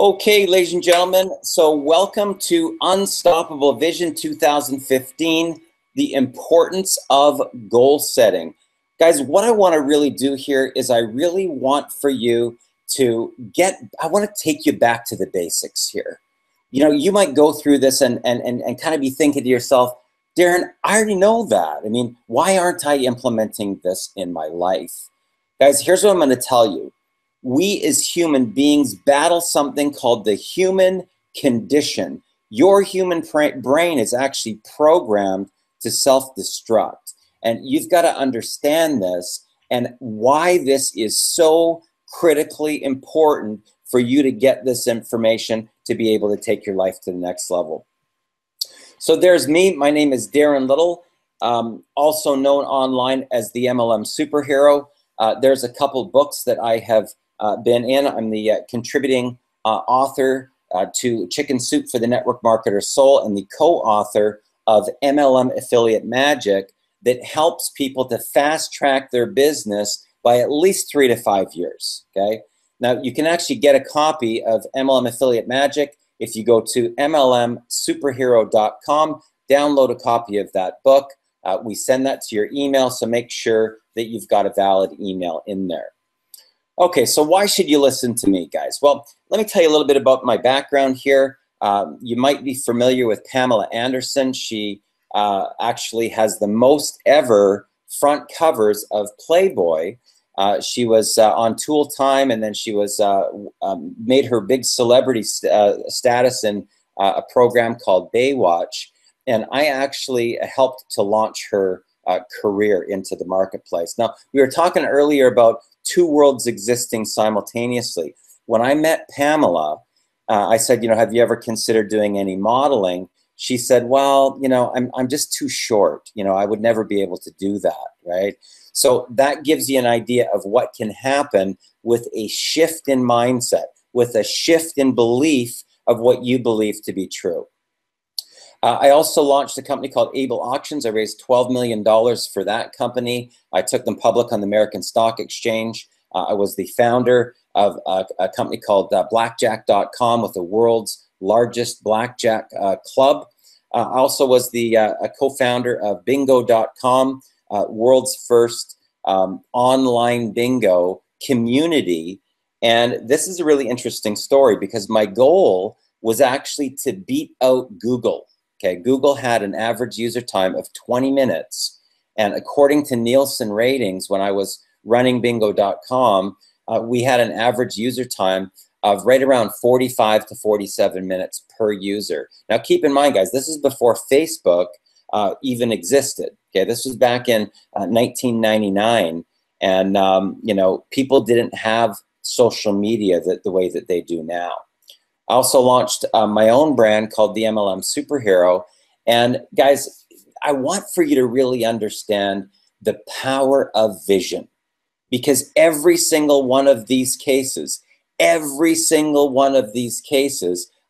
Okay, ladies and gentlemen, so welcome to Unstoppable Vision 2015, the importance of goal setting. Guys, what I want to really do here is I really want for you to I want to take you back to the basics here. You know, you might go through this and kind of be thinking to yourself, Darren, I already know that. I mean, why aren't I implementing this in my life? Guys, here's what I'm going to tell you. We as human beings battle something called the human condition. Your human brain is actually programmed to self-destruct. And you've got to understand this and why this is so critically important for you to get this information to be able to take your life to the next level. So there's me. My name is Darren Little, also known online as the MLM Superhero. There's a couple books that I have been in. I'm the contributing author to Chicken Soup for the Network Marketer's Soul and the co-author of MLM Affiliate Magic that helps people to fast track their business by at least 3 to 5 years, okay? Now, you can actually get a copy of MLM Affiliate Magic if you go to mlmsuperhero.com, download a copy of that book. We send that to your email, so make sure that you've got a valid email in there. Okay, so why should you listen to me, guys? Well, let me tell you a little bit about my background here. You might be familiar with Pamela Anderson. She actually has the most ever front covers of Playboy. She was on Tool Time, and then she was made her big celebrity status in a program called Baywatch. And I actually helped to launch her career into the marketplace. Now, we were talking earlier about two worlds existing simultaneously. When I met Pamela, I said, you know, have you ever considered doing any modeling? She said, well, you know, I'm just too short. You know, I would never be able to do that, right? So that gives you an idea of what can happen with a shift in mindset, with a shift in belief of what you believe to be true. I also launched a company called Able Auctions. I raised $12 million for that company. I took them public on the American Stock Exchange. I was the founder of a company called blackjack.com with the world's largest blackjack club. I also was the co-founder of bingo.com, world's first online bingo community. And this is a really interesting story because my goal was actually to beat out Google. Okay, Google had an average user time of 20 minutes. And according to Nielsen ratings, when I was running bingo.com, we had an average user time of right around 45 to 47 minutes per user. Now, keep in mind, guys, this is before Facebook even existed. Okay, this was back in 1999. And, you know, people didn't have social media the way that they do now. I also launched my own brand called the MLM Superhero. And guys, I want for you to really understand the power of vision, because every single one of these cases,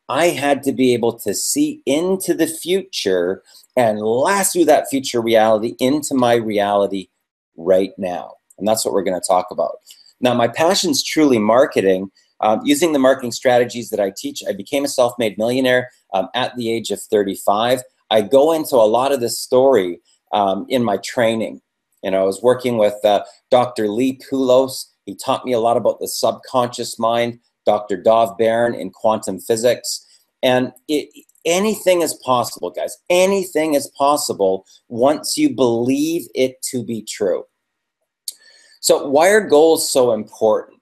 I had to be able to see into the future and lasso that future reality into my reality right now. And that's what we're going to talk about. Now, my passion's truly marketing. Using the marketing strategies that I teach, I became a self-made millionaire at the age of 35. I go into a lot of this story in my training. You know, I was working with Dr. Lee Poulos. He taught me a lot about the subconscious mind, Dr. Dov Baron in quantum physics. And anything is possible, guys. Anything is possible once you believe it to be true. So why are goals so important?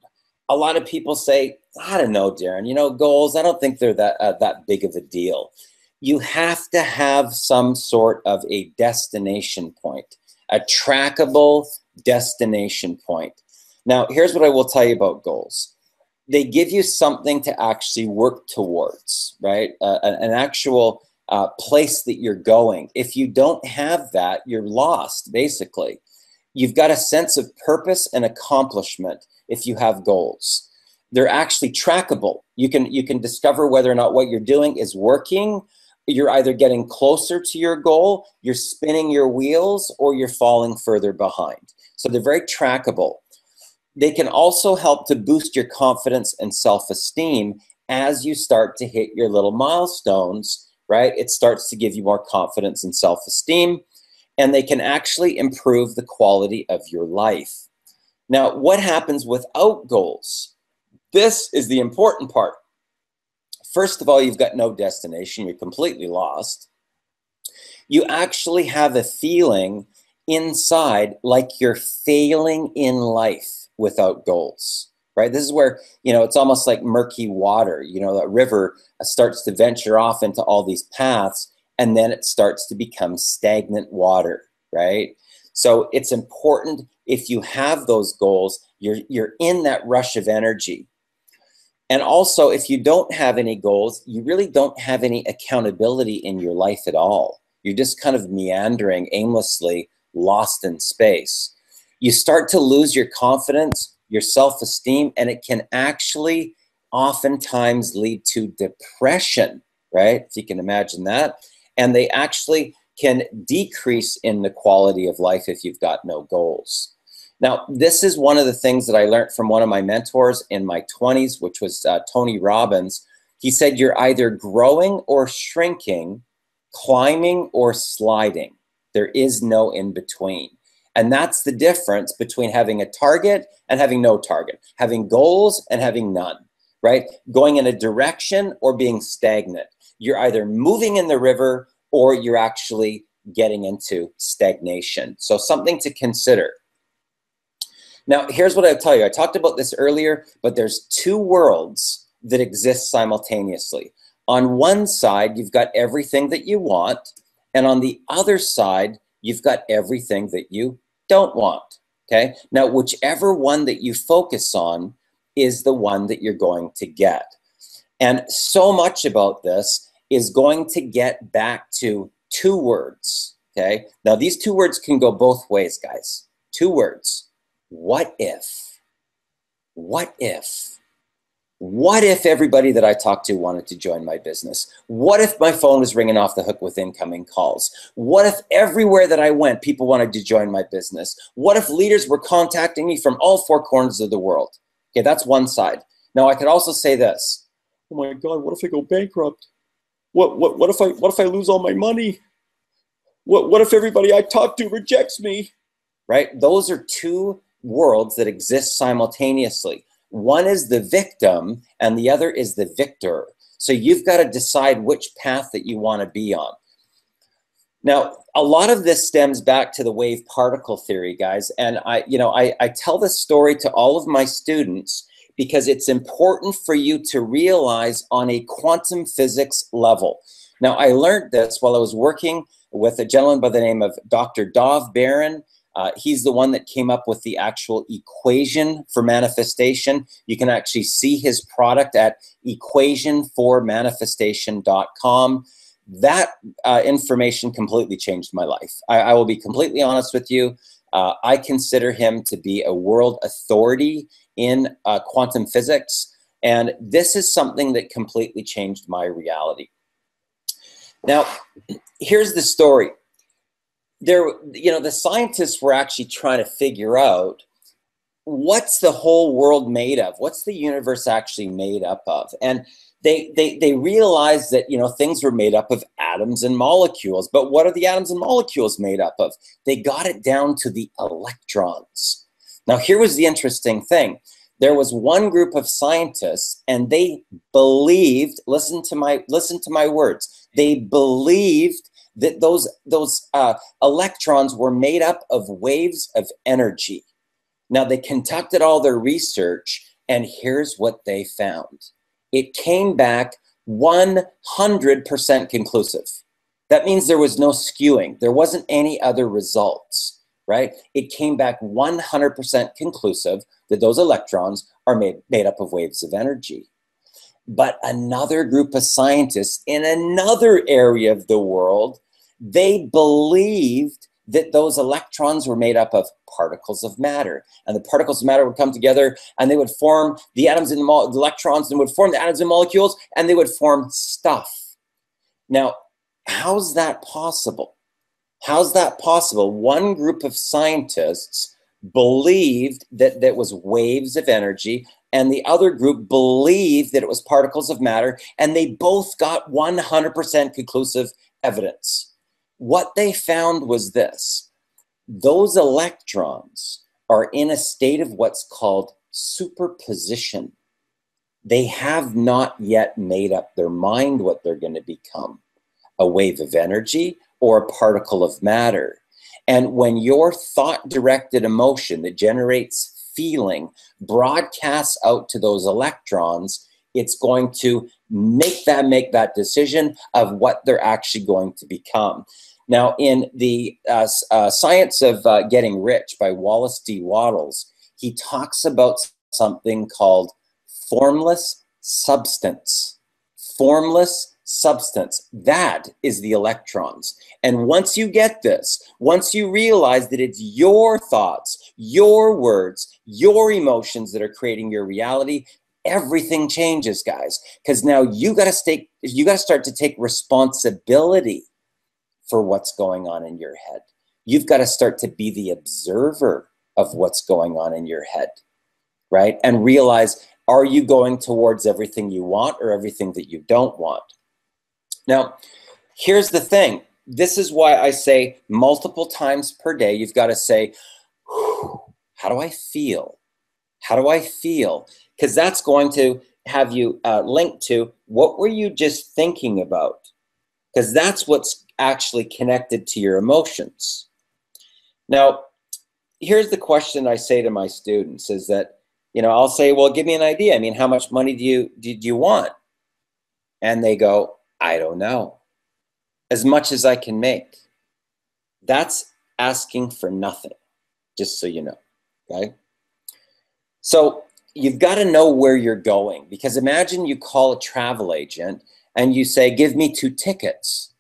A lot of people say, I don't know, Darren, you know, goals, I don't think they're that big of a deal. You have to have some sort of a destination point, a trackable destination point. Now, here's what I will tell you about goals. They give you something to actually work towards, right? An actual place that you're going. If you don't have that, you're lost, basically. You've got a sense of purpose and accomplishment if you have goals. They're actually trackable. You can discover whether or not what you're doing is working. You're either getting closer to your goal, you're spinning your wheels, or you're falling further behind. So they're very trackable. They can also help to boost your confidence and self-esteem as you start to hit your little milestones, right, it starts to give you more confidence and self-esteem, and they can actually improve the quality of your life. Now, what happens without goals? This is the important part. First of all, you've got no destination. You're completely lost. You actually have a feeling inside like you're failing in life without goals, right? This is where, it's almost like murky water. That river starts to venture off into all these paths, and then it starts to become stagnant water, right? So it's important, if you have those goals, you're in that rush of energy. And also, if you don't have any goals, you really don't have any accountability in your life at all. You're just kind of meandering aimlessly, lost in space. You start to lose your confidence, your self-esteem, and it can actually oftentimes lead to depression, right? If you can imagine that. And they actually can decrease in the quality of life if you've got no goals. Now, this is one of the things that I learned from one of my mentors in my 20s, which was Tony Robbins. He said, you're either growing or shrinking, climbing or sliding. There is no in between. And that's the difference between having a target and having no target, having goals and having none, right? Going in a direction or being stagnant. You're either moving in the river or you're actually getting into stagnation. So something to consider. Now, here's what I'll tell you. I talked about this earlier, but there's two worlds that exist simultaneously. On one side, you've got everything that you want, and on the other side, you've got everything that you don't want, okay? Now, whichever one that you focus on is the one that you're going to get. And so much about this is going to get back to two words, okay? Now, these two words can go both ways, guys. Two words. What if? What if? What if everybody that I talked to wanted to join my business? What if my phone was ringing off the hook with incoming calls? What if everywhere that I went, people wanted to join my business? What if leaders were contacting me from all four corners of the world? Okay, that's one side. Now, I could also say this. Oh my God, what if I go bankrupt? What if I lose all my money? What if everybody I talk to rejects me? Right? Those are two worlds that exist simultaneously. One is the victim and the other is the victor. So you've got to decide which path that you want to be on. Now, a lot of this stems back to the wave particle theory, guys. And I tell this story to all of my students because it's important for you to realize on a quantum physics level. Now, I learned this while I was working with a gentleman by the name of Dr. Darren. He's the one that came up with the actual equation for manifestation. You can actually see his product at equationformanifestation.com. That information completely changed my life. I will be completely honest with you. I consider him to be a world authority in quantum physics. And this is something that completely changed my reality. Now, here's the story. The scientists were actually trying to figure out what's the whole world made of? What's the universe actually made up of? And they realized that, things were made up of atoms and molecules. But what are the atoms and molecules made up of? They got it down to the electrons. Now, here was the interesting thing. There was one group of scientists, and they believed, listen to my words, they believed that those electrons were made up of waves of energy. Now, they conducted all their research, and here's what they found. It came back 100% conclusive. That means there was no skewing. There wasn't any other results, right? It came back 100% conclusive that those electrons are made up of waves of energy. But another group of scientists in another area of the world, they believed that those electrons were made up of particles of matter. And the particles of matter would come together and they would form the atoms and the electrons, and would form the atoms and molecules, and they would form stuff. Now, how's that possible? How's that possible? One group of scientists believed that there was waves of energy. and the other group believed that it was particles of matter, and they both got 100% conclusive evidence. What they found was this: those electrons are in a state of what's called superposition. They have not yet made up their mind what they're going to become, a wave of energy or a particle of matter. And when your thought-directed emotion that generates feeling broadcasts out to those electrons, it's going to make that decision of what they're actually going to become. Now, in the Science of Getting Rich by Wallace D. Wattles, he talks about something called formless substance. Formless substance. That is the electrons. And once you get this, once you realize that it's your thoughts, your words, your emotions that are creating your reality, everything changes, guys. Because now you got to start to take responsibility for what's going on in your head. You've got to start to be the observer of what's going on in your head, right? And realize, are you going towards everything you want or everything that you don't want? Now, here's the thing. This is why I say multiple times per day, you've got to say, how do I feel? How do I feel? Because that's going to have you linked to what were you just thinking about? Because that's what's actually connected to your emotions. Now, here's the question I say to my students is that, I'll say, well, give me an idea. I mean, how much money do you want? And they go, I don't know. As much as I can make. That's asking for nothing, just so you know, okay? So you've got to know where you're going, because imagine you call a travel agent and you say, give me 2 tickets.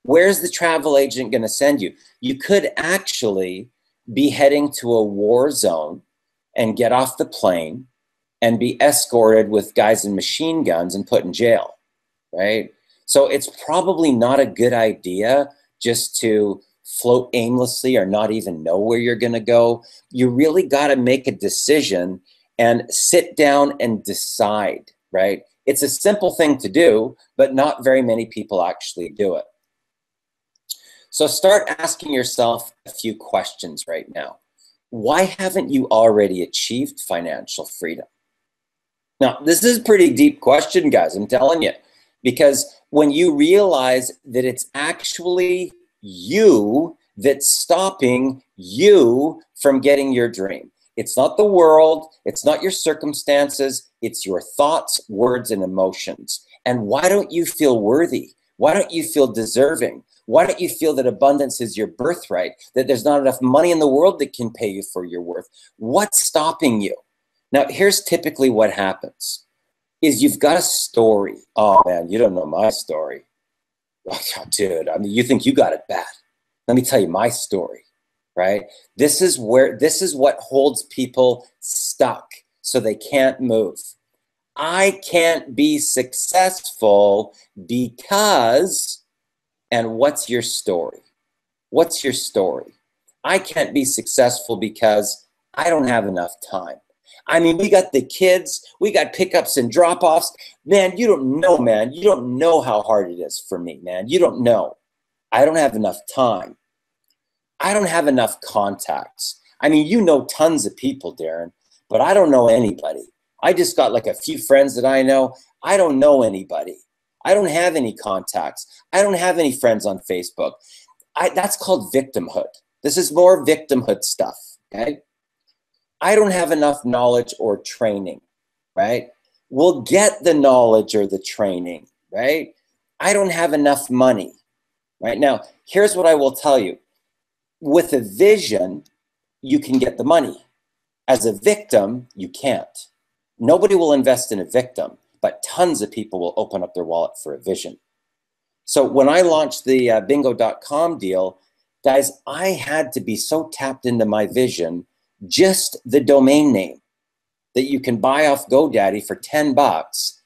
Where's the travel agent going to send you? You could actually be heading to a war zone and get off the plane and be escorted with guys in machine guns and put in jail, right? So it's probably not a good idea just to float aimlessly or not even know where you're going to go. You really got to make a decision and sit down and decide, right? It's a simple thing to do, but not very many people actually do it. So start asking yourself a few questions right now. Why haven't you already achieved financial freedom? Now, this is a pretty deep question, guys, I'm telling you, because when you realize that it's actually you that's stopping you from getting your dream. It's not the world, it's not your circumstances, it's your thoughts, words, and emotions. And why don't you feel worthy? Why don't you feel deserving? Why don't you feel that abundance is your birthright, that there's not enough money in the world that can pay you for your worth? What's stopping you? Now, here's typically what happens, is you've got a story. Oh man, you don't know my story. Oh, dude, I mean, you think you got it bad. Let me tell you my story, right? This is what holds people stuck so they can't move. I can't be successful because, and what's your story? What's your story? I can't be successful because I don't have enough time. I mean, we got the kids, we got pickups and drop-offs. Man, you don't know, man. You don't know how hard it is for me, man. You don't know. I don't have enough time. I don't have enough contacts. I mean, you know tons of people, Darren, but I don't know anybody. I just got like a few friends that I know. I don't know anybody. I don't have any contacts. I don't have any friends on Facebook. That's called victimhood. This is more victimhood stuff, okay? I don't have enough knowledge or training, right? We'll get the knowledge or the training, right? I don't have enough money, right? Now, here's what I will tell you. With a vision, you can get the money. As a victim, you can't. Nobody will invest in a victim, but tons of people will open up their wallet for a vision. So when I launched the bingo.com deal, guys, I had to be so tapped into my vision. Just the domain name that you can buy off GoDaddy for 10 bucks,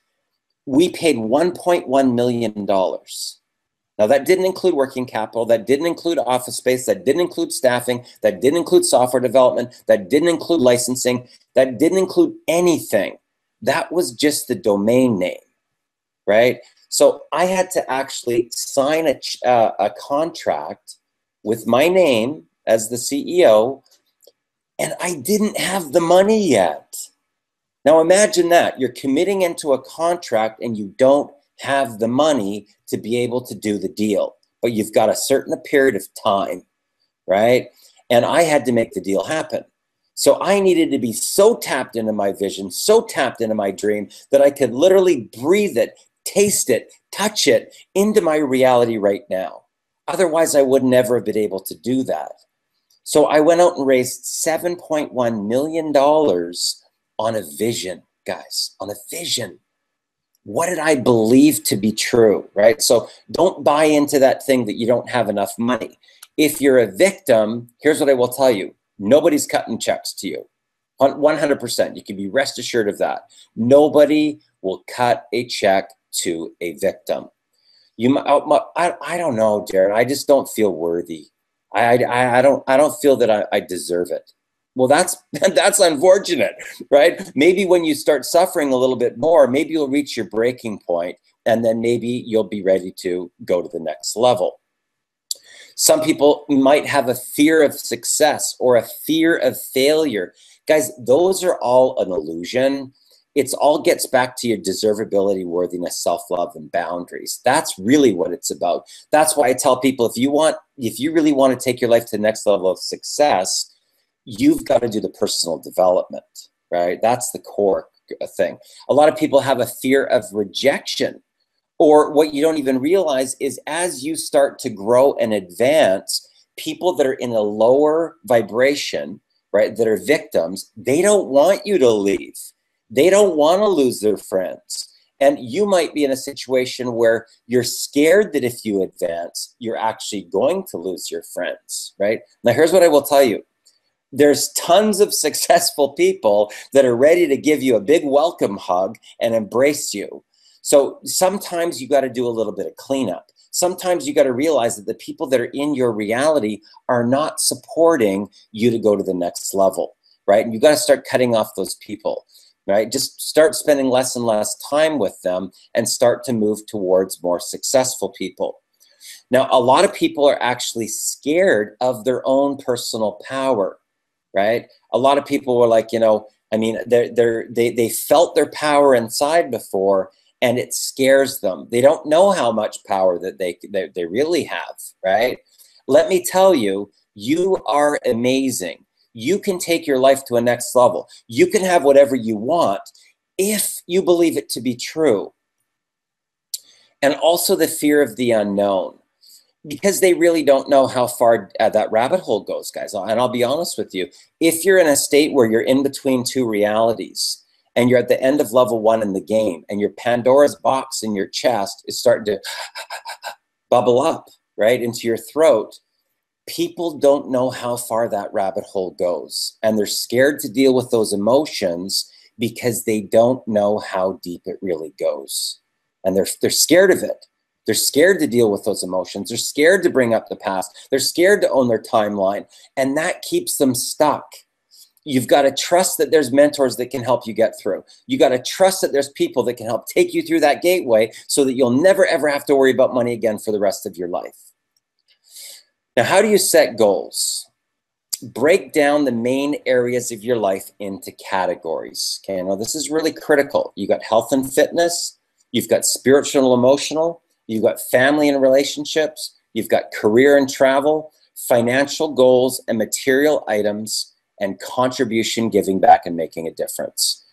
we paid $1.1 million. Now that didn't include working capital, that didn't include office space, that didn't include staffing, that didn't include software development, that didn't include licensing, that didn't include anything. That was just the domain name, right? So I had to actually sign a contract with my name as the CEO, and I didn't have the money yet. Now imagine that. You're committing into a contract and you don't have the money to be able to do the deal, but you've got a certain period of time, right? And I had to make the deal happen. So I needed to be so tapped into my vision, so tapped into my dream that I could literally breathe it, taste it, touch it into my reality right now. Otherwise, I would never have been able to do that. So I went out and raised $7.1 million on a vision, guys, on a vision. What did I believe to be true, right? So don't buy into that thing that you don't have enough money. If you're a victim, here's what I will tell you. Nobody's cutting checks to you. 100%. You can be rest assured of that. Nobody will cut a check to a victim. I don't know, Darren. I just don't feel worthy. I don't feel that I deserve it. Well, that's unfortunate, right? Maybe when you start suffering a little bit more, maybe you'll reach your breaking point, and then maybe you'll be ready to go to the next level. Some people might have a fear of success or a fear of failure. Guys, those are all an illusion. It's all gets back to your deservability, worthiness, self-love, and boundaries. That's really what it's about. That's why I tell people, if you really want to take your life to the next level of success, you've got to do the personal development, right? That's the core thing. A lot of people have a fear of rejection, or what you don't even realize is as you start to grow and advance, people that are in a lower vibration, right, that are victims, they don't want you to leave. They don't want to lose their friends. And you might be in a situation where you're scared that if you advance, you're actually going to lose your friends, right? Now, here's what I will tell you. There's tons of successful people that are ready to give you a big welcome hug and embrace you. So sometimes you got to do a little bit of cleanup. Sometimes you got to realize that the people that are in your reality are not supporting you to go to the next level, right? And you got to start cutting off those people, right? Just start spending less and less time with them and start to move towards more successful people. Now, a lot of people are actually scared of their own personal power, right? A lot of people were like, they felt their power inside before, and it scares them. They don't know how much power that they really have, right? Let me tell you, you are amazing. You can take your life to a next level. You can have whatever you want if you believe it to be true. And also the fear of the unknown, because they really don't know how far that rabbit hole goes, guys. And I'll be honest with you, if you're in a state where you're in between two realities, and you're at the end of level 1 in the game, and your Pandora's box in your chest is starting to bubble up, right, into your throat, people don't know how far that rabbit hole goes. And they're scared to deal with those emotions because they don't know how deep it really goes. And they're scared of it. They're scared to deal with those emotions. They're scared to bring up the past. They're scared to own their timeline. And that keeps them stuck. You've got to trust that there's mentors that can help you get through. You got to trust that there's people that can help take you through that gateway so that you'll never, ever have to worry about money again for the rest of your life. Now, how do you set goals? Break down the main areas of your life into categories. Okay, now this is really critical. You got health and fitness. You've got spiritual and emotional. You've got family and relationships. You've got career and travel, financial goals and material items, and contribution, giving back, and making a difference.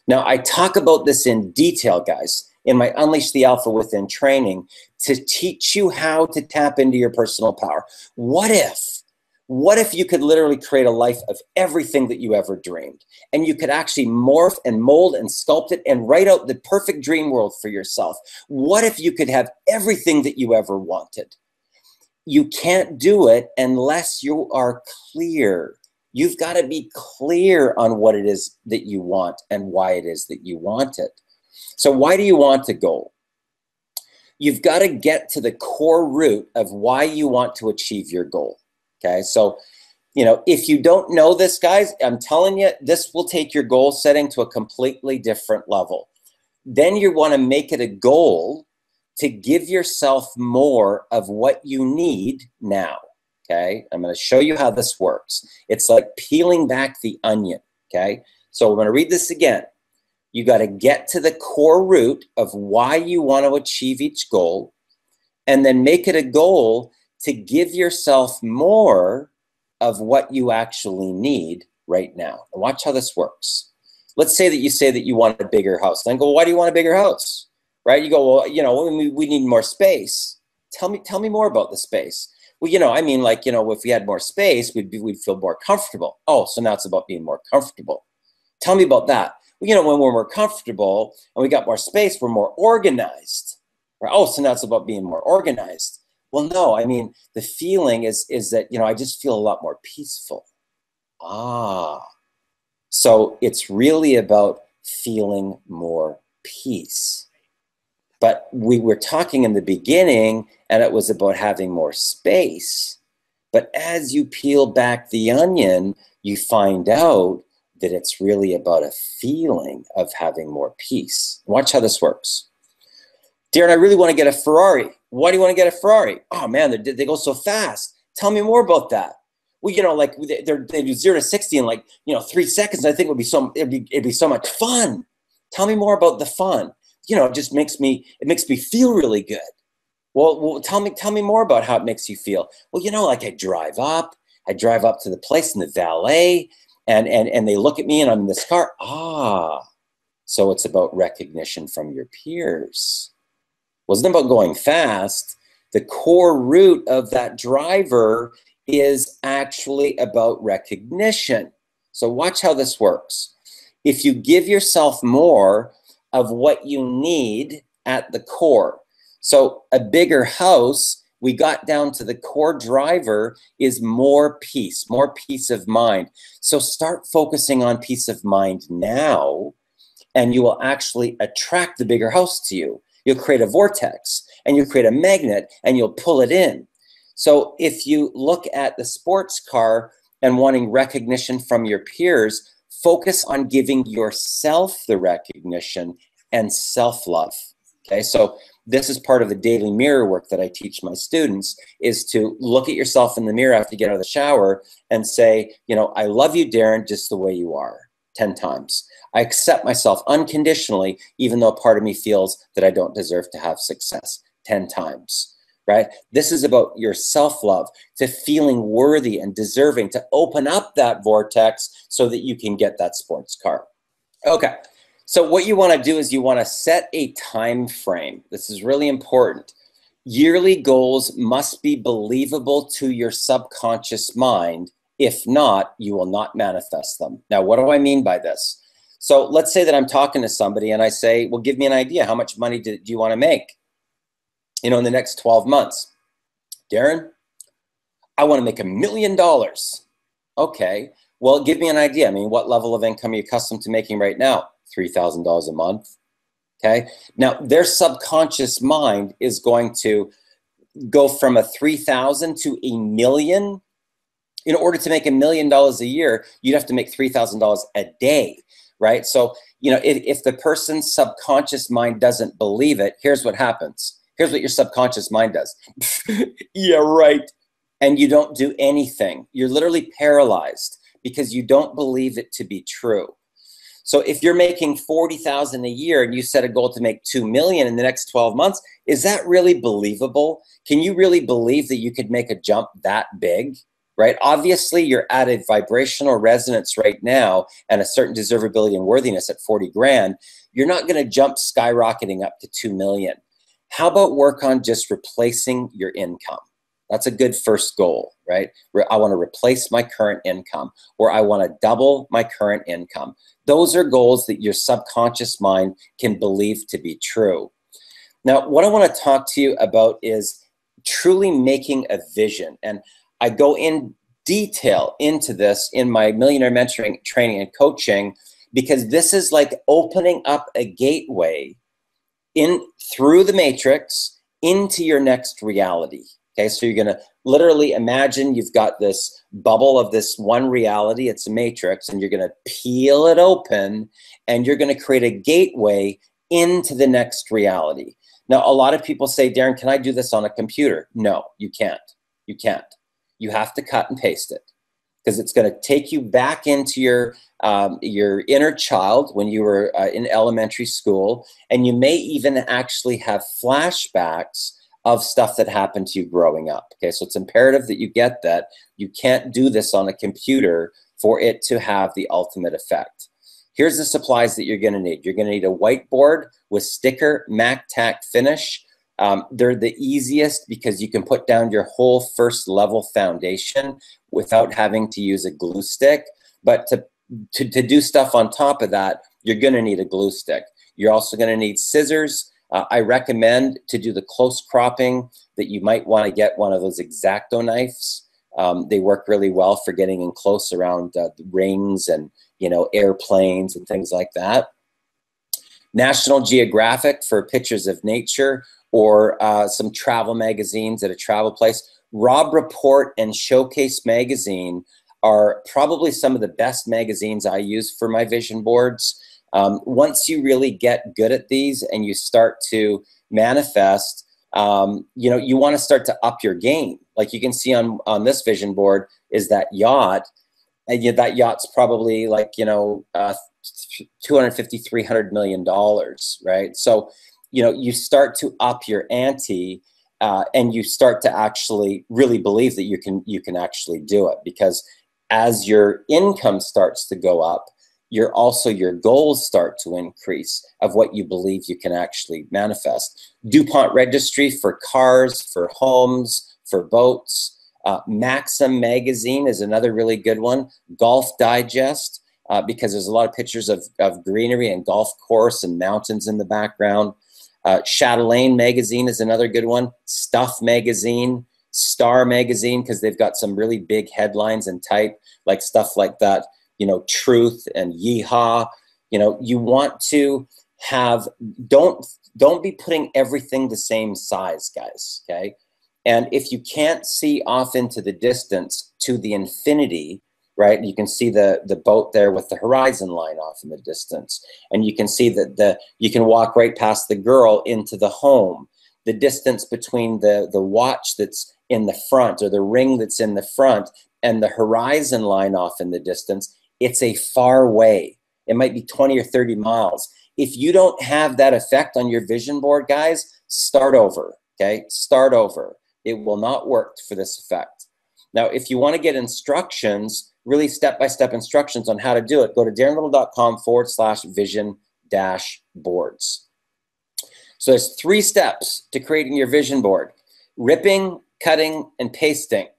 Now, I talk about this in detail, guys, in my Unleash the Alpha Within training to teach you how to tap into your personal power. What if you could literally create a life of everything that you ever dreamed, and you could actually morph and mold and sculpt it and write out the perfect dream world for yourself? What if you could have everything that you ever wanted? You can't do it unless you are clear. You've got to be clear on what it is that you want and why it is that you want it. So why do you want a goal? You've got to get to the core root of why you want to achieve your goal. Okay, so You know, if you don't know this, guys, I'm telling you, this will take your goal setting to a completely different level. Then you want to make it a goal to give yourself more of what you need now, okay? I'm going to show you how this works. It's like peeling back the onion, okay? So I'm going to read this again. You got to get to the core root of why you want to achieve each goal, and then make it a goal to give yourself more of what you actually need right now. And watch how this works. Let's say that you want a bigger house. Then go, well, why do you want a bigger house? Right? You go, well, you know, we need more space. Tell me more about the space. Well, you know, I mean, like, you know, if we had more space, we'd feel more comfortable. Oh, so now it's about being more comfortable. Tell me about that. Well, you know, when we're more comfortable and we got more space, we're more organized. Right? Oh, so now it's about being more organized. Well, no, I mean, the feeling is that, you know, I just feel a lot more peaceful. Ah, so it's really about feeling more peace. But we were talking in the beginning, and it was about having more space. But as you peel back the onion, you find out that it's really about a feeling of having more peace. Watch how this works. Darren, I really want to get a Ferrari. Why do you want to get a Ferrari? Oh man, they go so fast. Tell me more about that. Well, you know, like they do 0 to 60 in like, you know, 3 seconds. I think it'd be so much fun. Tell me more about the fun. You know, it makes me feel really good. Well, tell me more about how it makes you feel. Well, you know, like I drive up to the place in the valet, and they look at me, and I'm in this car. Ah, so it's about recognition from your peers. Wasn't about going fast. The core root of that driver is actually about recognition. So watch how this works. If you give yourself more of what you need at the core, so a bigger house, we got down to the core driver is more peace of mind. So start focusing on peace of mind now, and you will actually attract the bigger house to you. You'll create a vortex, and you'll create a magnet, and you'll pull it in. So if you look at the sports car and wanting recognition from your peers, focus on giving yourself the recognition and self-love. Okay, so this is part of the daily mirror work that I teach my students, is to look at yourself in the mirror after you get out of the shower and say, you know, I love you, Darren, just the way you are, 10 times. I accept myself unconditionally, even though a part of me feels that I don't deserve to have success, 10 times, right? This is about your self-love, to feeling worthy and deserving, to open up that vortex so that you can get that sports car. Okay, so what you want to do is you want to set a time frame. This is really important. Yearly goals must be believable to your subconscious mind. If not, you will not manifest them. Now, what do I mean by this? So let's say that I'm talking to somebody and I say, well, give me an idea. How much money do you want to make, you know, in the next 12 months? Darren, I want to make $1 million. Okay, well, give me an idea. I mean, what level of income are you accustomed to making right now? $3,000 a month. Okay, now their subconscious mind is going to go from a 3,000 to $1 million. In order to make $1 million a year, you'd have to make $3,000 a day, right? So, you know, if the person's subconscious mind doesn't believe it, here's what happens. Here's what your subconscious mind does. Yeah, right. And you don't do anything. You're literally paralyzed because you don't believe it to be true. So if you're making $40,000 a year and you set a goal to make $2 million in the next 12 months, is that really believable? Can you really believe that you could make a jump that big? Right? Obviously, you're at a vibrational resonance right now and a certain deservability and worthiness at 40 grand. You're not going to jump skyrocketing up to 2 million. How about work on just replacing your income? That's a good first goal, right? I want to replace my current income, or I want to double my current income. Those are goals that your subconscious mind can believe to be true. Now, what I want to talk to you about is truly making a vision. And I go in detail into this in my Millionaire Mentoring, Training, and Coaching, because this is like opening up a gateway in through the matrix into your next reality. Okay, so you're gonna literally imagine you've got this bubble of this one reality, it's a matrix, and you're gonna peel it open and you're gonna create a gateway into the next reality. Now, a lot of people say, Darren, can I do this on a computer? No, you can't. You can't. You have to cut and paste it, because it's going to take you back into your inner child when you were in elementary school, and you may even actually have flashbacks of stuff that happened to you growing up. Okay, so it's imperative that you get that. You can't do this on a computer for it to have the ultimate effect. Here's the supplies that you're going to need. You're going to need a whiteboard with sticker, Mac Tack finish. They're the easiest because you can put down your whole first level foundation without having to use a glue stick. But to do stuff on top of that, you're going to need a glue stick. You're also going to need scissors. I recommend to do the close cropping that you might want to get one of those X-Acto knives. They work really well for getting in close around the rings and, you know, airplanes and things like that. National Geographic for pictures of nature, or some travel magazines at a travel place. Rob Report and Showcase Magazine are probably some of the best magazines I use for my vision boards. Once you really get good at these and you start to manifest, you know, you want to start to up your game. Like you can see on this vision board is that yacht. And that yacht's probably like, you know, $250, $300 million, right? So, you know, you start to up your ante, and you start to actually really believe that you can actually do it, because as your income starts to go up, your goals start to increase of what you believe you can actually manifest. DuPont Registry for cars, for homes, for boats. Maxim Magazine is another really good one. Golf Digest, because there's a lot of pictures of greenery and golf course and mountains in the background. Chatelaine Magazine is another good one. Stuff Magazine, Star Magazine, because they've got some really big headlines and type, like stuff like that, you know, truth and yeehaw. You know, you want to have, don't be putting everything the same size, guys, okay? And if you can't see off into the distance to the infinity, right? You can see the boat there with the horizon line off in the distance. And you can see that you can walk right past the girl into the home. The distance between the watch that's in the front, or the ring that's in the front, and the horizon line off in the distance, it's a far way. It might be 20 or 30 miles. If you don't have that effect on your vision board, guys, start over, okay? Start over. It will not work for this effect. Now, if you want to get instructions, really step-by-step instructions on how to do it, go to darrenlittle.com/vision-boards. So there's 3 steps to creating your vision board: ripping, cutting, and pasting.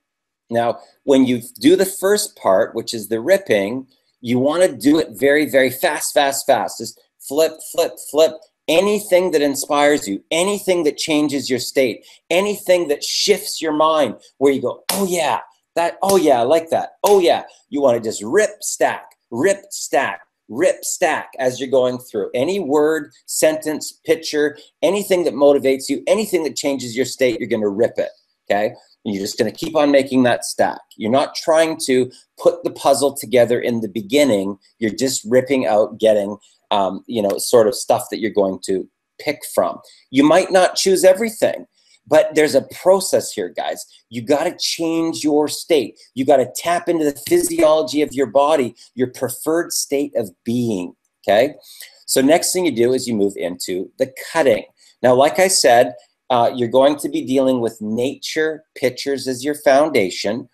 Now, when you do the first part, which is the ripping, you want to do it very, very fast, fast, fast. Just flip, flip, flip. Anything that inspires you, anything that changes your state, anything that shifts your mind, where you go, oh yeah, that, oh yeah, I like that, oh yeah. You want to just rip, stack, rip, stack, rip, stack as you're going through. Any word, sentence, picture, anything that motivates you, anything that changes your state, you're going to rip it, okay? And you're just going to keep on making that stack. You're not trying to put the puzzle together in the beginning. You're just ripping out, getting you know, sort of stuff that you're going to pick from. You might not choose everything, but there's a process here, guys. You got to change your state. You got to tap into the physiology of your body, your preferred state of being, okay? So next thing you do is you move into the cutting. Now, like I said, you're going to be dealing with nature pictures as your foundation,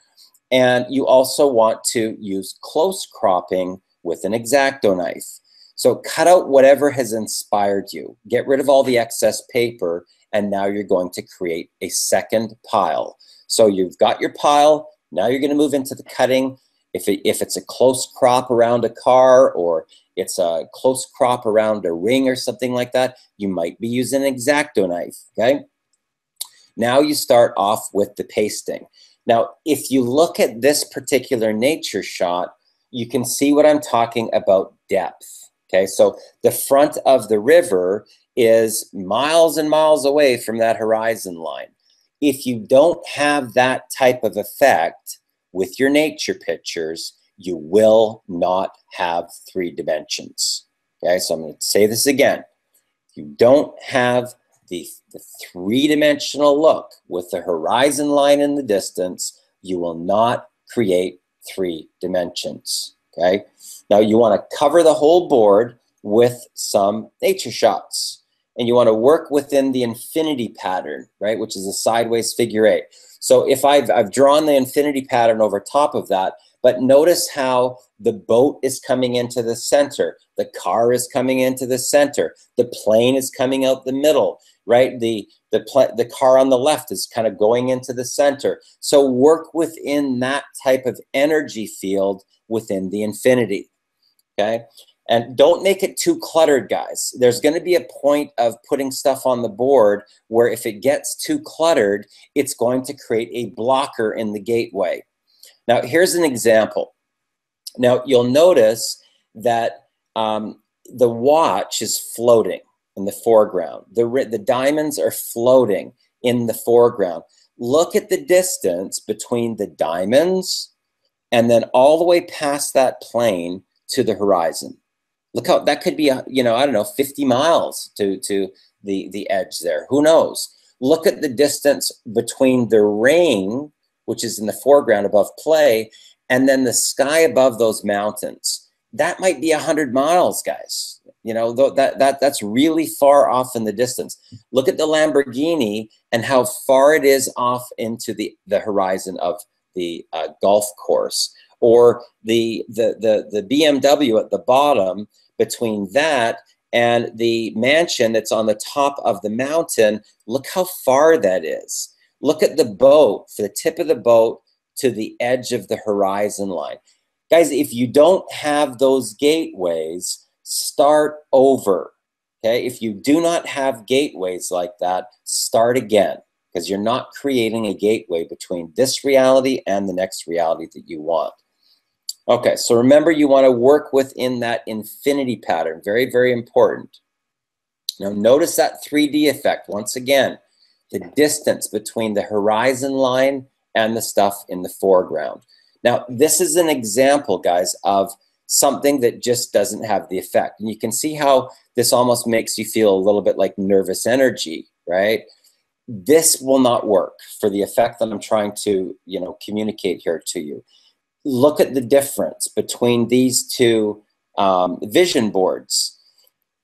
and you also want to use close cropping with an X-Acto knife. So cut out whatever has inspired you. Get rid of all the excess paper, and now you're going to create a second pile. So you've got your pile. Now you're going to move into the cutting. If it's a close crop around a car, or it's a close crop around a ring or something like that, you might be using an X-Acto knife, okay? Now you start off with the pasting. Now, if you look at this particular nature shot, you can see what I'm talking about depth. Okay, so the front of the river is miles and miles away from that horizon line. If you don't have that type of effect with your nature pictures, you will not have 3 dimensions. Okay, so I'm going to say this again. If you don't have the 3-dimensional look with the horizon line in the distance, you will not create 3 dimensions. Okay, now you want to cover the whole board with some nature shots, and you want to work within the infinity pattern, right, which is a sideways figure 8. So if I've drawn the infinity pattern over top of that, but notice how the boat is coming into the center, the car is coming into the center, the plane is coming out the middle, right? The car on the left is kind of going into the center. So work within that type of energy field within the infinity, okay? And don't make it too cluttered, guys. There's going to be a point of putting stuff on the board where if it gets too cluttered, it's going to create a blocker in the gateway. Now, here's an example. Now, you'll notice that the watch is floating in the foreground. The diamonds are floating in the foreground. Look at the distance between the diamonds and then all the way past that plane to the horizon. Look how that could be, I don't know, 50 miles to the edge there. Who knows? Look at the distance between the ring, which is in the foreground above play, and then the sky above those mountains. That might be 100 miles, guys. That's really far off in the distance. Look at the Lamborghini and how far it is off into the horizon of the golf course, or the BMW at the bottom. Between that and the mansion that's on the top of the mountain, look how far that is. Look at the boat, for the tip of the boat to the edge of the horizon line. Guys, if you don't have those gateways, start over, okay? If you do not have gateways like that, start again, because you're not creating a gateway between this reality and the next reality that you want. Okay, so remember, you want to work within that infinity pattern. Very, very important. Now notice that 3D effect. Once again, the distance between the horizon line and the stuff in the foreground. Now, this is an example, guys, of something that just doesn't have the effect. And you can see how this almost makes you feel a little bit like nervous energy, right? This will not work for the effect that I'm trying to, communicate here to you. Look at the difference between these two vision boards.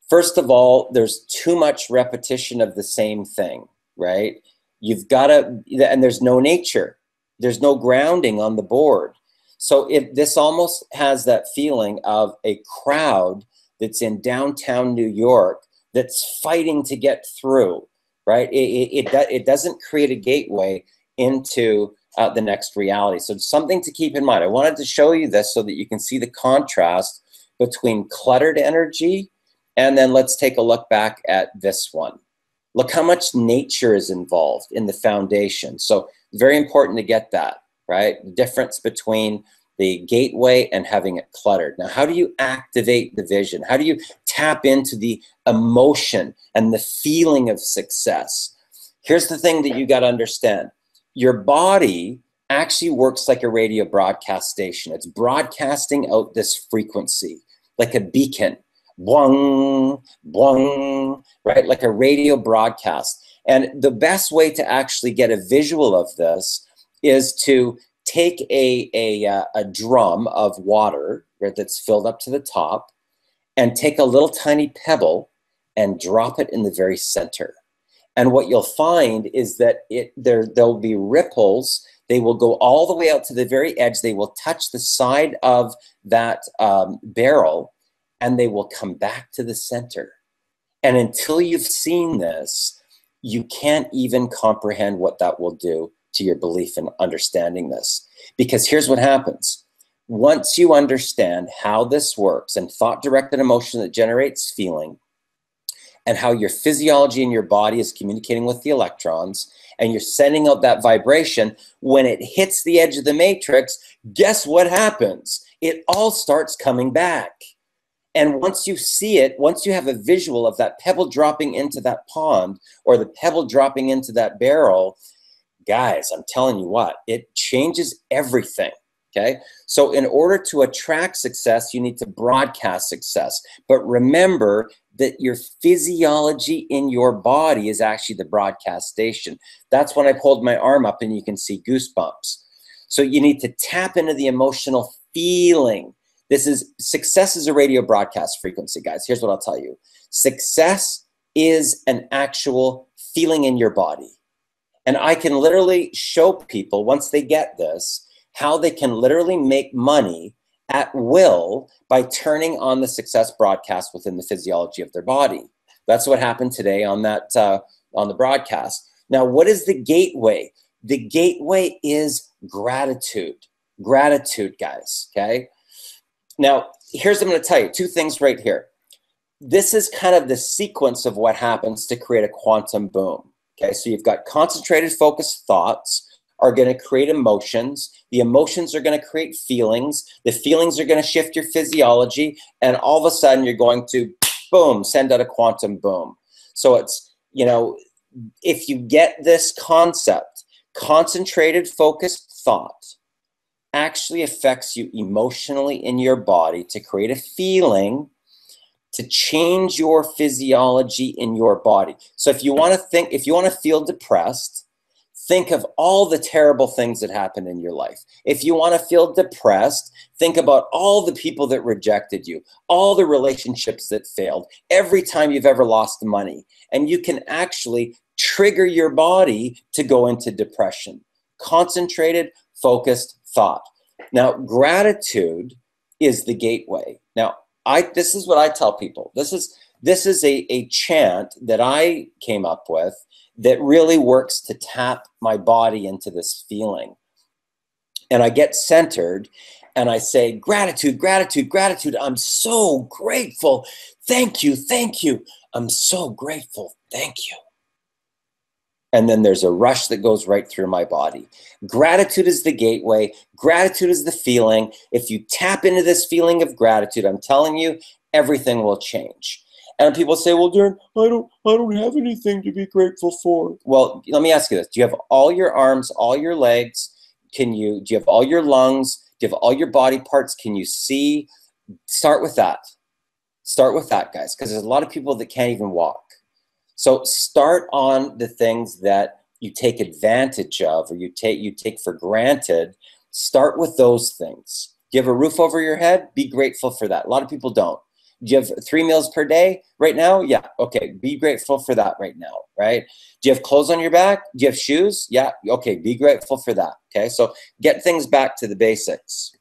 First of all, there's too much repetition of the same thing, right? You've got to, and there's no nature. There's no grounding on the board. So this almost has that feeling of a crowd that's in downtown New York that's fighting to get through, right? It doesn't create a gateway into the next reality. So something to keep in mind. I wanted to show you this so that you can see the contrast between cluttered energy, and then let's take a look back at this one. Look how much nature is involved in the foundation. So very important to get that, right? The difference between the gateway and having it cluttered. Now, how do you activate the vision? How do you tap into the emotion and the feeling of success? Here's the thing that you got to understand. Your body actually works like a radio broadcast station. It's broadcasting out this frequency like a beacon. Boing, boing, right? Like a radio broadcast. And the best way to actually get a visual of this is to take a drum of water, right, that's filled up to the top, and take a little tiny pebble and drop it in the very center. And what you'll find is that there'll be ripples. They will go all the way out to the very edge. They will touch the side of that barrel, and they will come back to the center. And until you've seen this, you can't even comprehend what that will do to your belief in understanding this. Because here's what happens. Once you understand how this works, and thought-directed emotion that generates feeling, and how your physiology in your body is communicating with the electrons, and you're sending out that vibration, when it hits the edge of the matrix, guess what happens? It all starts coming back. And once you see it, once you have a visual of that pebble dropping into that pond, or the pebble dropping into that barrel, guys, I'm telling you what, it changes everything. Okay, so in order to attract success, you need to broadcast success. But remember that your physiology in your body is actually the broadcast station. That's when I pulled my arm up and you can see goosebumps. So you need to tap into the emotional feeling. Success is a radio broadcast frequency, guys. Here's what I'll tell you. Success is an actual feeling in your body. And I can literally show people, once they get this, how they can literally make money at will by turning on the success broadcast within the physiology of their body. That's what happened today on that on the broadcast. Now, what is the gateway? The gateway is gratitude. Gratitude, guys, okay? Now, here's what I'm going to tell you. Two things right here. This is kind of the sequence of what happens to create a quantum boom. Okay, so you've got concentrated, focused thoughts are going to create emotions. The emotions are going to create feelings. The feelings are going to shift your physiology. And all of a sudden, you're going to, boom, send out a quantum boom. So it's, you know, if you get this concept, concentrated, focused thought actually affects you emotionally in your body to create a feeling, to change your physiology in your body. So if you want to think, if you want to feel depressed, think of all the terrible things that happened in your life. If you want to feel depressed, think about all the people that rejected you, all the relationships that failed, every time you've ever lost money. And you can actually trigger your body to go into depression. Concentrated, focused thought. Now, gratitude is the gateway. Now, this is what I tell people. This is a chant that I came up with that really works to tap my body into this feeling. And I get centered and I say, gratitude, gratitude, gratitude. I'm so grateful. Thank you, thank you. I'm so grateful. Thank you. And then there's a rush that goes right through my body. Gratitude is the gateway. Gratitude is the feeling. If you tap into this feeling of gratitude, I'm telling you, everything will change. And people say, well, Darren, I don't have anything to be grateful for. Well, let me ask you this. Do you have all your arms, all your legs? Do you have all your lungs? Do you have all your body parts? Can you see? Start with that. Start with that, guys, because there's a lot of people that can't even walk. So start on the things that you take advantage of or you take for granted. Start with those things. Do you have a roof over your head? Be grateful for that. A lot of people don't. Do you have 3 meals per day right now? Yeah. Okay. Be grateful for that right now, right? Do you have clothes on your back? Do you have shoes? Yeah. Okay. Be grateful for that. Okay. So get things back to the basics.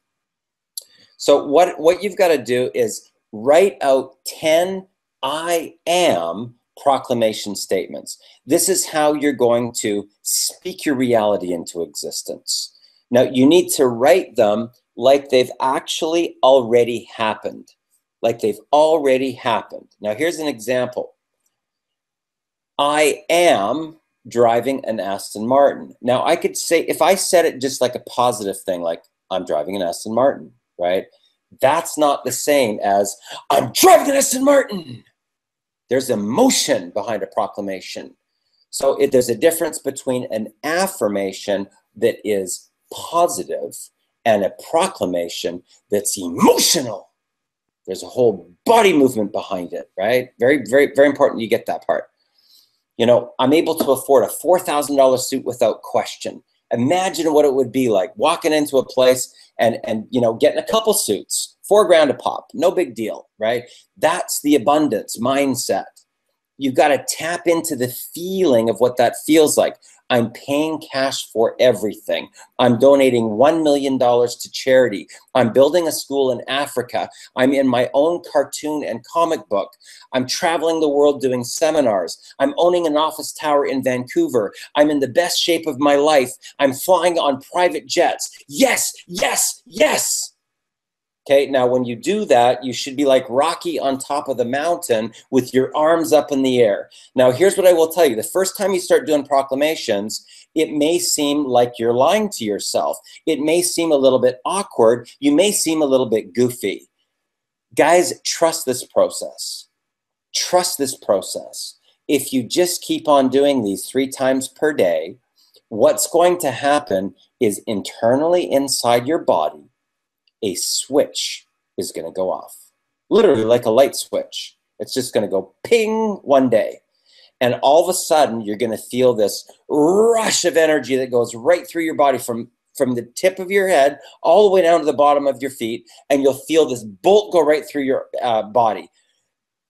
So what you've got to do is write out 10 I am proclamation statements. This is how you're going to speak your reality into existence. Now, you need to write them like they've actually already happened. Like they've already happened. Now, here's an example. I am driving an Aston Martin. Now, I could say, if I said it just like a positive thing, like I'm driving an Aston Martin, right? That's not the same as I'm driving an Aston Martin. There's emotion behind a proclamation. So there's a difference between an affirmation that is positive and a proclamation that's emotional. There's a whole body movement behind it, right? Very, very, very important you get that part. You know, I'm able to afford a $4,000 suit without question. Imagine what it would be like walking into a place and you know, getting a couple suits, $4,000 a pop, no big deal, right? That's the abundance mindset. You've got to tap into the feeling of what that feels like. I'm paying cash for everything. I'm donating $1 million to charity. I'm building a school in Africa. I'm in my own cartoon and comic book. I'm traveling the world doing seminars. I'm owning an office tower in Vancouver. I'm in the best shape of my life. I'm flying on private jets. Yes, yes, yes. Okay, now when you do that, you should be like Rocky on top of the mountain with your arms up in the air. Now, here's what I will tell you. The first time you start doing proclamations, it may seem like you're lying to yourself. It may seem a little bit awkward. You may seem a little bit goofy. Guys, trust this process. Trust this process. If you just keep on doing these 3 times per day, what's going to happen is internally inside your body, a switch is going to go off. Literally like a light switch. It's just going to go ping one day. And all of a sudden, you're going to feel this rush of energy that goes right through your body from the tip of your head all the way down to the bottom of your feet. And you'll feel this bolt go right through your body.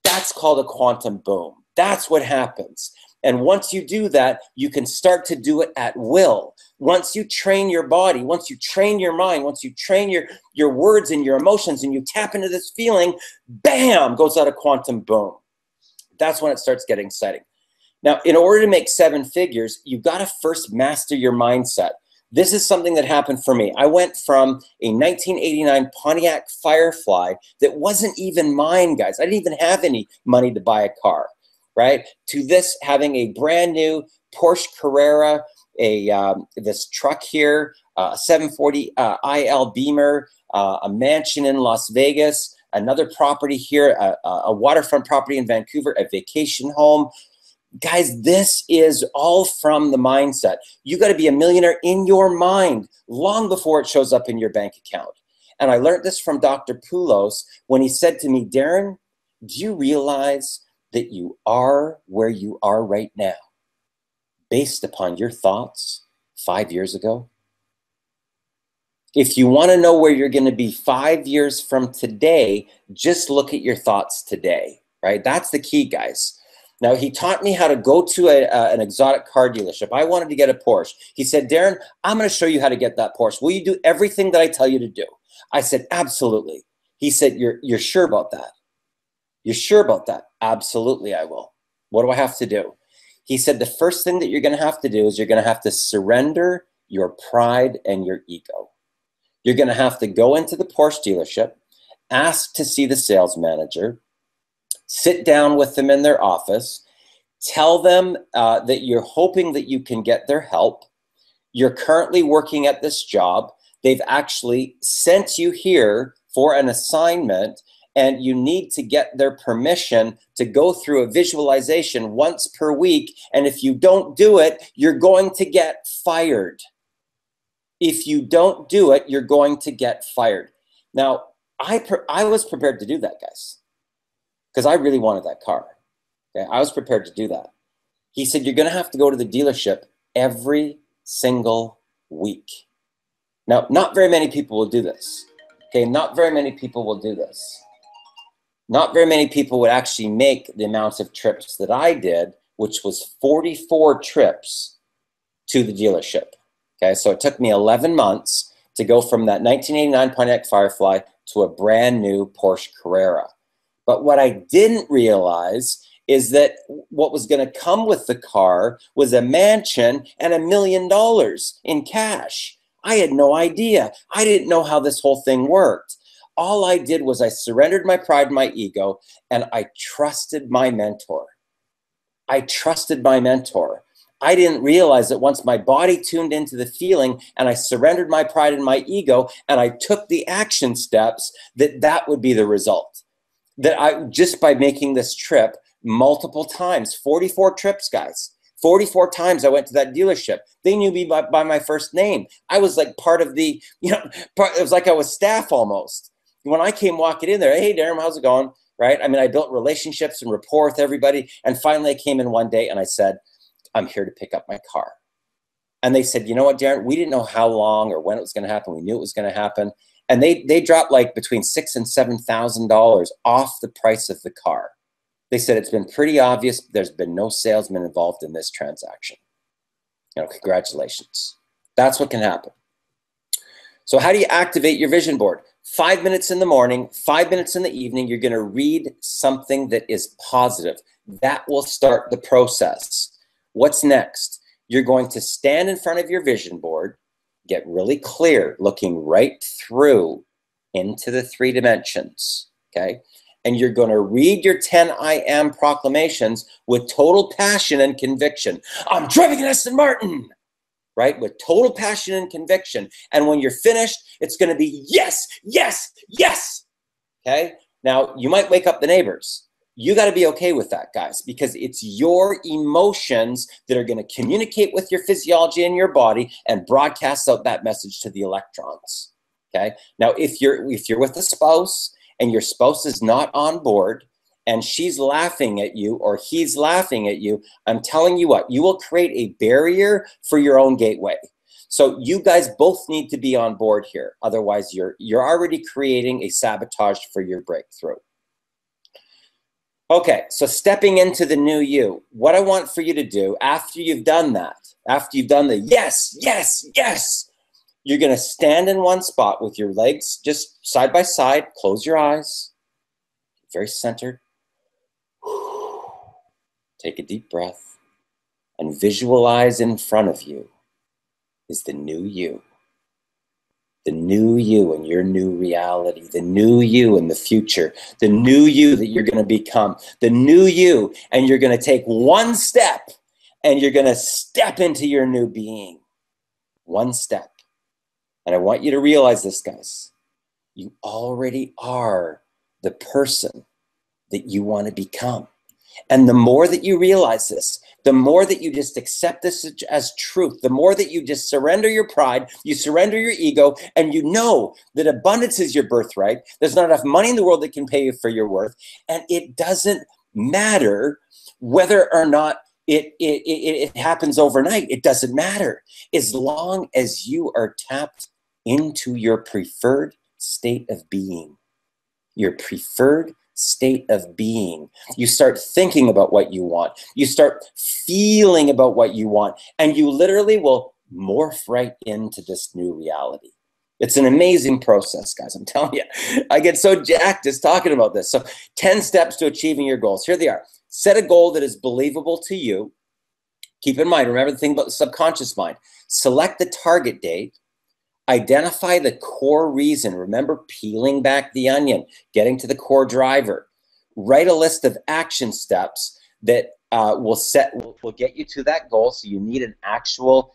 That's called a quantum boom. That's what happens. And once you do that, you can start to do it at will. Once you train your body, once you train your mind, once you train your words and your emotions, and you tap into this feeling, bam, goes out a quantum boom. That's when it starts getting exciting. Now, in order to make 7 figures, you've got to first master your mindset. This is something that happened for me. I went from a 1989 Pontiac Firefly that wasn't even mine, guys. I didn't even have any money to buy a car, right? To this having a brand new Porsche Carrera, this truck here, a 740 IL Beamer, a mansion in Las Vegas, another property here, a waterfront property in Vancouver, a vacation home. Guys, this is all from the mindset. You got to be a millionaire in your mind long before it shows up in your bank account. And I learned this from Dr. Poulos when he said to me, Darren, do you realize that you are where you are right now based upon your thoughts 5 years ago? If you want to know where you're going to be 5 years from today, just look at your thoughts today, right? That's the key, guys. Now, he taught me how to go to an exotic car dealership. I wanted to get a Porsche. He said, Darren, I'm going to show you how to get that Porsche. Will you do everything that I tell you to do? I said, absolutely. He said, you're sure about that? You're sure about that? Absolutely, I will. What do I have to do? He said, the first thing that you're going to have to do is you're going to have to surrender your pride and your ego. You're going to have to go into the Porsche dealership, ask to see the sales manager, sit down with them in their office, tell them that you're hoping that you can get their help. You're currently working at this job. They've actually sent you here for an assignment, and you need to get their permission to go through a visualization once per week. And if you don't do it, you're going to get fired. If you don't do it, you're going to get fired. Now, I was prepared to do that, guys, because I really wanted that car. Okay? I was prepared to do that. He said, you're going to have to go to the dealership every single week. Now, not very many people will do this. Okay, not very many people will do this. Not very many people would actually make the amounts of trips that I did, which was 44 trips to the dealership. Okay, so it took me 11 months to go from that 1989 Pontiac Firefly to a brand new Porsche Carrera. But what I didn't realize is that what was going to come with the car was a mansion and $1 million in cash. I had no idea. I didn't know how this whole thing worked. All I did was I surrendered my pride and my ego, and I trusted my mentor. I trusted my mentor. I didn't realize that once my body tuned into the feeling and I surrendered my pride and my ego and I took the action steps, that would be the result. That I, just by making this trip multiple times, 44 trips, guys, 44 times I went to that dealership. They knew me by my first name. I was like part of the, it was like I was staff almost. When I came walking in there, hey, Darren, how's it going? Right? I mean, I built relationships and rapport with everybody. And finally I came in one day and I said, I'm here to pick up my car. And they said, you know what, Darren, we didn't know how long or when it was going to happen. We knew it was going to happen. And they dropped like between $6,000 and $7,000 off the price of the car. They said, it's been pretty obvious. There's been no salesman involved in this transaction. Congratulations. That's what can happen. So how do you activate your vision board? 5 minutes in the morning, 5 minutes in the evening, you're going to read something that is positive. That will start the process. What's next? You're going to stand in front of your vision board, get really clear, looking right through into the 3 dimensions, okay? And you're going to read your 10 I am proclamations with total passion and conviction. I'm driving an Aston Martin, right? With total passion and conviction. And when you're finished, it's going to be yes, yes, yes, okay? Now, you might wake up the neighbors. You got to be okay with that, guys, because it's your emotions that are going to communicate with your physiology in your body and broadcast out that message to the electrons. Okay. Now, if you're with a spouse and your spouse is not on board and she's laughing at you or he's laughing at you, I'm telling you what, you will create a barrier for your own gateway. So you guys both need to be on board here. Otherwise, you're already creating a sabotage for your breakthrough. Okay, so stepping into the new you, what I want for you to do after you've done that, after you've done the yes, yes, yes, you're going to stand in one spot with your legs just side by side, close your eyes, very centered. Take a deep breath and visualize in front of you is the new you. The new you and your new reality, the new you in the future, the new you that you're going to become, the new you, and you're going to take one step and you're going to step into your new being. One step. And I want you to realize this, guys. You already are the person that you want to become. And the more that you realize this, the more that you just accept this as truth, the more that you just surrender your pride, you surrender your ego, and you know that abundance is your birthright. There's not enough money in the world that can pay you for your worth. And it doesn't matter whether or not it happens overnight. It doesn't matter. As long as you are tapped into your preferred state of being, your preferred state of being. You start thinking about what you want. You start feeling about what you want, and you literally will morph right into this new reality. It's an amazing process, guys. I'm telling you, I get so jacked just talking about this. So 10 steps to achieving your goals. Here they are. Set a goal that is believable to you. Keep in mind, remember the thing about the subconscious mind. Select the target date. Identify the core reason. Remember, peeling back the onion, getting to the core driver. Write a list of action steps that will get you to that goal. So you need an actual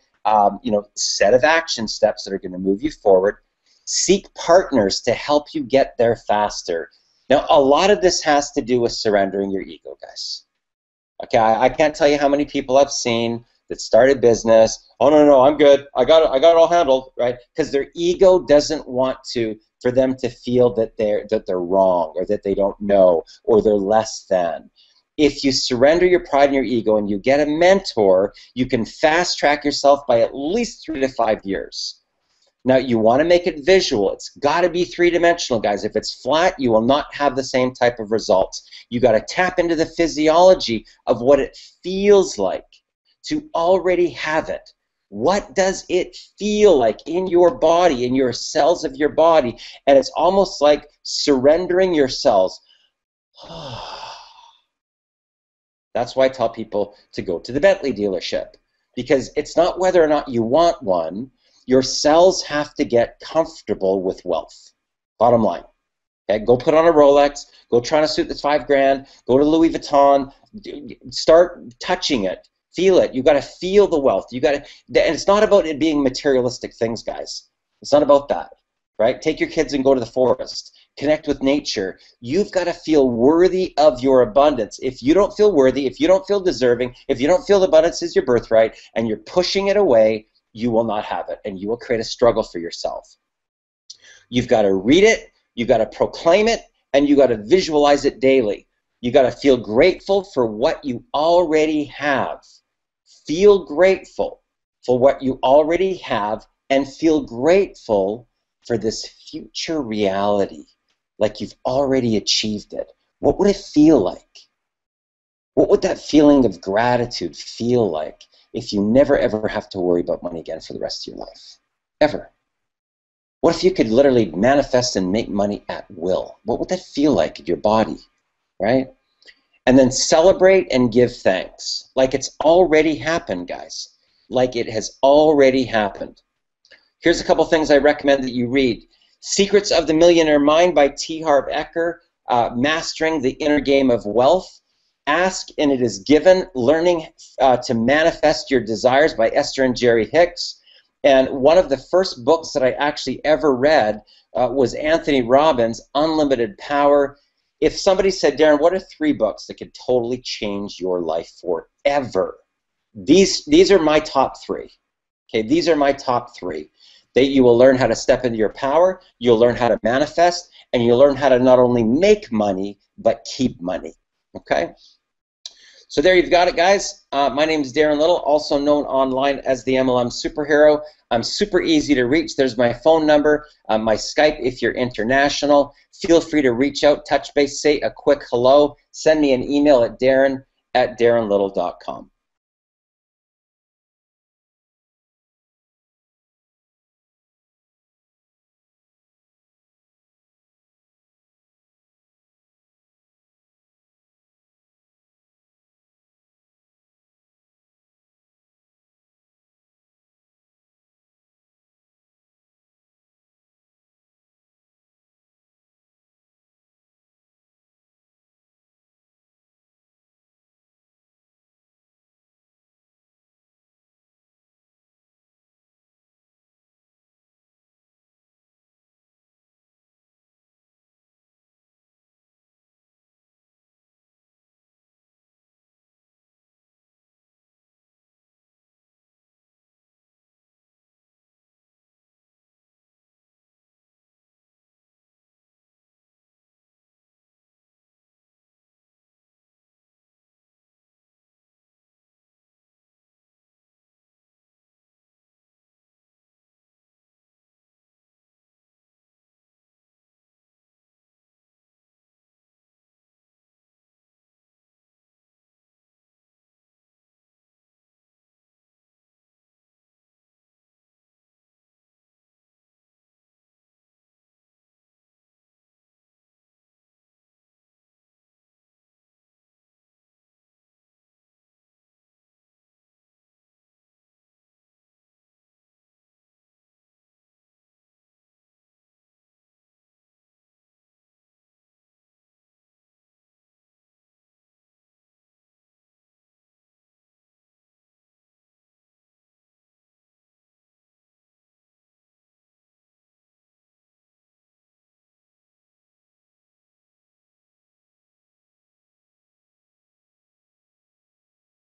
set of action steps that are going to move you forward. Seek partners to help you get there faster. Now, a lot of this has to do with surrendering your ego, guys. Okay, I can't tell you how many people I've seen that started business. Oh no, I'm good. I got it all handled, right? Because their ego doesn't want for them to feel that they're wrong or that they don't know or they're less than. If you surrender your pride and your ego and you get a mentor, you can fast track yourself by at least 3 to 5 years. Now, you want to make it visual. It's got to be three-dimensional, guys. If it's flat, you will not have the same type of results. You got to tap into the physiology of what it feels like to already have it. What does it feel like in your body, in your cells of your body? And it's almost like surrendering your cells. That's why I tell people to go to the Bentley dealership, because it's not whether or not you want one. Your cells have to get comfortable with wealth. Bottom line. Okay, go put on a Rolex. Go try on a suit that's $5,000. Go to Louis Vuitton. Start touching it. Feel it. You got to feel the wealth. You got to, and it's not about it being materialistic things, guys. It's not about that, right? Take your kids and go to the forest. Connect with nature. You've got to feel worthy of your abundance. If you don't feel worthy, if you don't feel deserving, if you don't feel the abundance is your birthright, and you're pushing it away, you will not have it, and you will create a struggle for yourself. You've got to read it, you've got to proclaim it, and you've got to visualize it daily. You've got to feel grateful for what you already have. Feel grateful for what you already have, and feel grateful for this future reality, like you've already achieved it. What would it feel like? What would that feeling of gratitude feel like if you never ever have to worry about money again for the rest of your life? Ever. What if you could literally manifest and make money at will? What would that feel like in your body, right? And then celebrate and give thanks. Like it's already happened, guys. Like it has already happened. Here's a couple things I recommend that you read. Secrets of the Millionaire Mind by T. Harv Eker. Mastering the Inner Game of Wealth. Ask and It Is Given. Learning to Manifest Your Desires by Esther and Jerry Hicks. And one of the first books that I actually ever read was Anthony Robbins' Unlimited Power. if somebody said, Darren, what are 3 books that could totally change your life forever? These are my top 3. Okay, these are my top 3. That you will learn how to step into your power, you'll learn how to manifest, and you'll learn how to not only make money, but keep money. Okay? So there you've got it, guys. My name is Darren Little, also known online as the MLM Superhero. I'm super easy to reach. There's my phone number, my Skype if you're international. Feel free to reach out, touch base, say a quick hello. Send me an email at darren@darrenlittle.com.